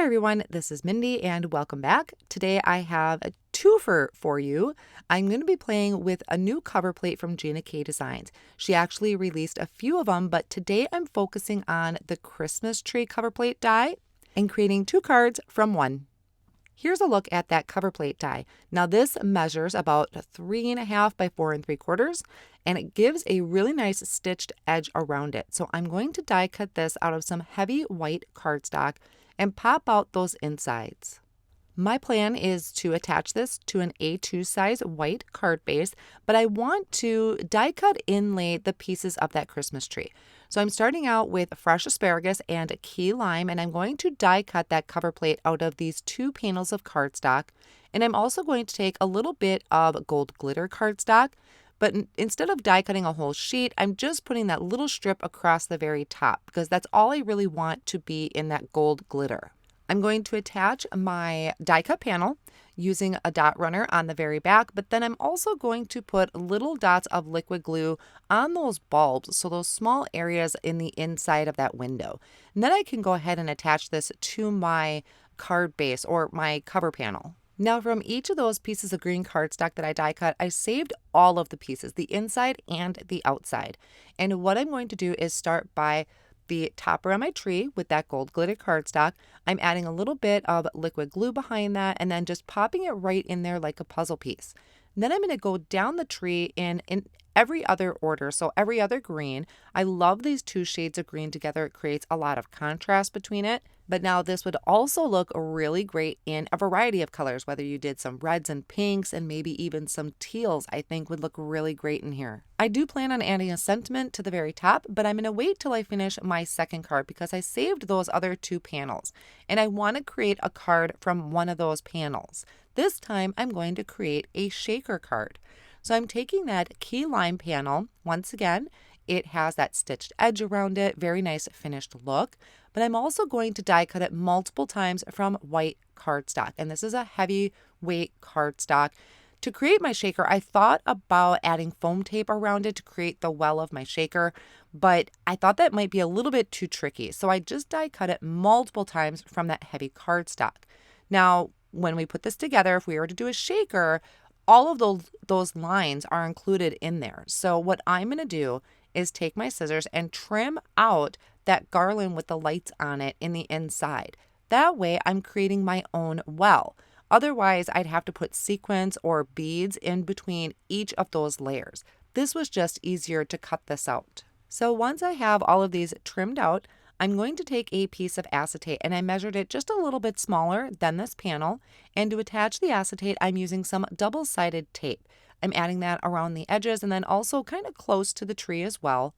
everyone, this is Mindy and welcome back. Today I have a twofer for you. I'm going to be playing with a new cover plate from Gina K Designs. She actually released a few of them, but today I'm focusing on the Christmas tree cover plate die and creating 2 cards from one. Here's a look at that cover plate die. Now this measures about 3.5 by 4 3/4, and it gives a really nice stitched edge around it. So I'm going to die cut this out of some heavy white cardstock and pop out those insides. My plan is to attach this to an A2 size white card base, but I want to die cut inlay the pieces of that Christmas tree. So I'm starting out with fresh asparagus and key lime, and I'm going to die cut that cover plate out of these 2 panels of cardstock. And I'm also going to take a little bit of gold glitter cardstock, but instead of die cutting a whole sheet, I'm just putting that little strip across the very top because that's all I really want to be in that gold glitter. I'm going to attach my die cut panel using a dot runner on the very back, but then I'm also going to put little dots of liquid glue on those bulbs, so those small areas in the inside of that window. And then I can go ahead and attach this to my card base or my cover panel. Now from each of those pieces of green cardstock that I die cut, I saved all of the pieces, the inside and the outside. And what I'm going to do is start by the topper on my tree with that gold glitter cardstock. I'm adding a little bit of liquid glue behind that and then just popping it right in there like a puzzle piece. And then I'm going to go down the tree in every other order, so every other green. I love these 2 shades of green together. It creates a lot of contrast between it. But now this would also look really great in a variety of colors, whether you did some reds and pinks and maybe even some teals, I think would look really great in here. I do plan on adding a sentiment to the very top, but I'm going to wait till I finish my second card because I saved those other 2 panels and I want to create a card from one of those panels. This time I'm going to create a shaker card. So I'm taking that key lime panel. Once again, it has that stitched edge around it, very nice finished look, but I'm also going to die cut it multiple times from white cardstock. And this is a heavyweight cardstock. To create my shaker, I thought about adding foam tape around it to create the well of my shaker, but I thought that might be a little bit too tricky. So I just die cut it multiple times from that heavy cardstock. Now, when we put this together, if we were to do a shaker, all of those lines are included in there. So what I'm going to do is take my scissors and trim out that garland with the lights on it in the inside. That way I'm creating my own well. Otherwise, I'd have to put sequins or beads in between each of those layers. This was just easier to cut this out. So once I have all of these trimmed out, I'm going to take a piece of acetate and I measured it just a little bit smaller than this panel. And to attach the acetate, I'm using some double-sided tape. I'm adding that around the edges and then also kind of close to the tree as well.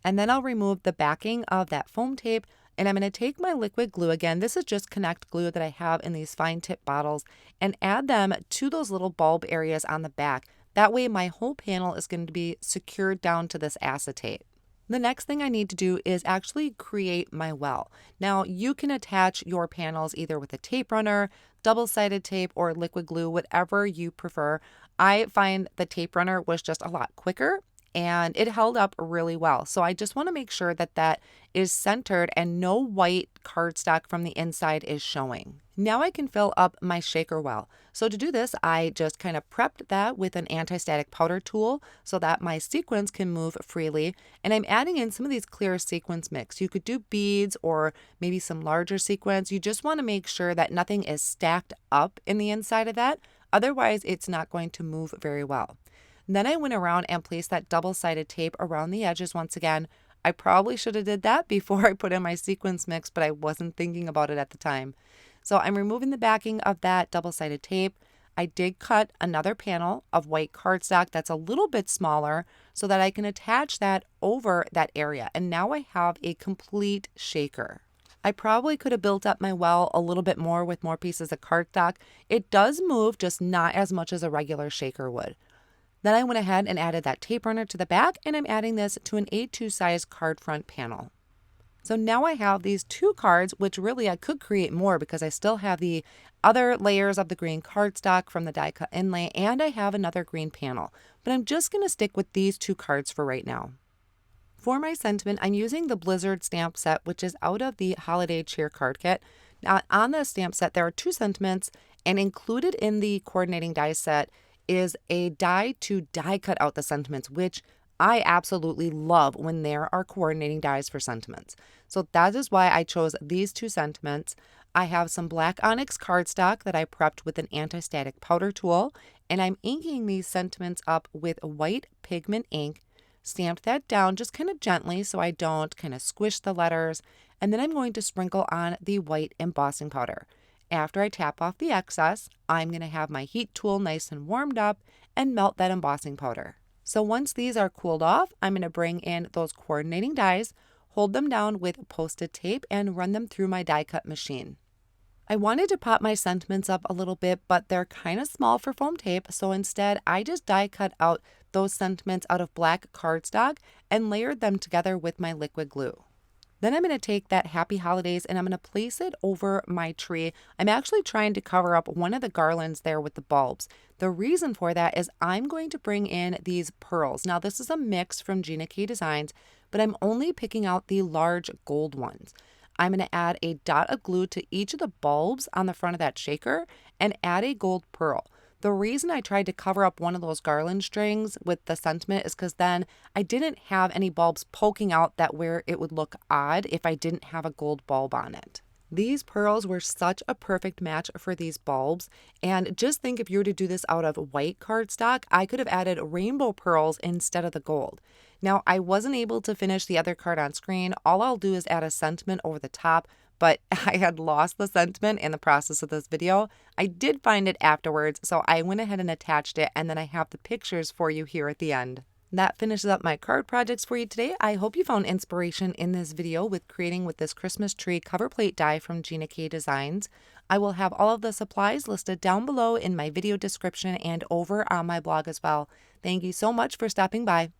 And then I'll remove the backing of that foam tape and I'm going to take my liquid glue again. This is just Connect glue that I have in these fine tip bottles and add them to those little bulb areas on the back. That way my whole panel is going to be secured down to this acetate. The next thing I need to do is actually create my well. Now you can attach your panels either with a tape runner, double-sided tape, or liquid glue, whatever you prefer. I find the tape runner was just a lot quicker and it held up really well. So I just want to make sure that that is centered and no white cardstock from the inside is showing. Now I can fill up my shaker well. So to do this, I just kind of prepped that with an anti-static powder tool so that my sequins can move freely. And I'm adding in some of these clear sequins mix. You could do beads or maybe some larger sequins. You just want to make sure that nothing is stacked up in the inside of that. Otherwise, it's not going to move very well. Then I went around and placed that double-sided tape around the edges once again. I probably should have did that before I put in my sequins mix, but I wasn't thinking about it at the time. So I'm removing the backing of that double-sided tape. I did cut another panel of white cardstock that's a little bit smaller so that I can attach that over that area. And now I have a complete shaker. I probably could have built up my well a little bit more with more pieces of cardstock. It does move, just not as much as a regular shaker would. Then I went ahead and added that tape runner to the back, and I'm adding this to an A2 size card front panel. So now I have these 2 cards, which really I could create more because I still have the other layers of the green cardstock from the die cut inlay, and I have another green panel. But I'm just going to stick with these 2 cards for right now. For my sentiment, I'm using the Blizzard stamp set, which is out of the Holiday Cheer card kit. Now, on the stamp set, there are 2 sentiments, and included in the coordinating die set is a die to die cut out the sentiments, which I absolutely love when there are coordinating dies for sentiments. So that is why I chose these 2 sentiments. I have some black Onyx cardstock that I prepped with an anti-static powder tool, and I'm inking these sentiments up with white pigment ink. Stamped that down just kind of gently so I don't kind of squish the letters, and then I'm going to sprinkle on the white embossing powder. After I tap off the excess, I'm going to have my heat tool nice and warmed up and melt that embossing powder. So once these are cooled off, I'm going to bring in those coordinating dies, hold them down with Post-it tape, and run them through my die cut machine. I wanted to pop my sentiments up a little bit, but they're kind of small for foam tape, so instead I just die cut out those sentiments out of black cardstock and layered them together with my liquid glue. Then I'm going to take that Happy Holidays and I'm going to place it over my tree. I'm actually trying to cover up one of the garlands there with the bulbs. The reason for that is I'm going to bring in these pearls. Now this is a mix from Gina K Designs, but I'm only picking out the large gold ones. I'm going to add a dot of glue to each of the bulbs on the front of that shaker and add a gold pearl. The reason I tried to cover up one of those garland strings with the sentiment is because then I didn't have any bulbs poking out that where it would look odd if I didn't have a gold bulb on it. These pearls were such a perfect match for these bulbs, and just think if you were to do this out of white cardstock, I could have added rainbow pearls instead of the gold. Now, I wasn't able to finish the other card on screen. All I'll do is add a sentiment over the top, but I had lost the sentiment in the process of this video. I did find it afterwards, so I went ahead and attached it, and then I have the pictures for you here at the end. That finishes up my card projects for you today. I hope you found inspiration in this video with creating with this Christmas tree cover plate die from Gina K Designs. I will have all of the supplies listed down below in my video description and over on my blog as well. Thank you so much for stopping by.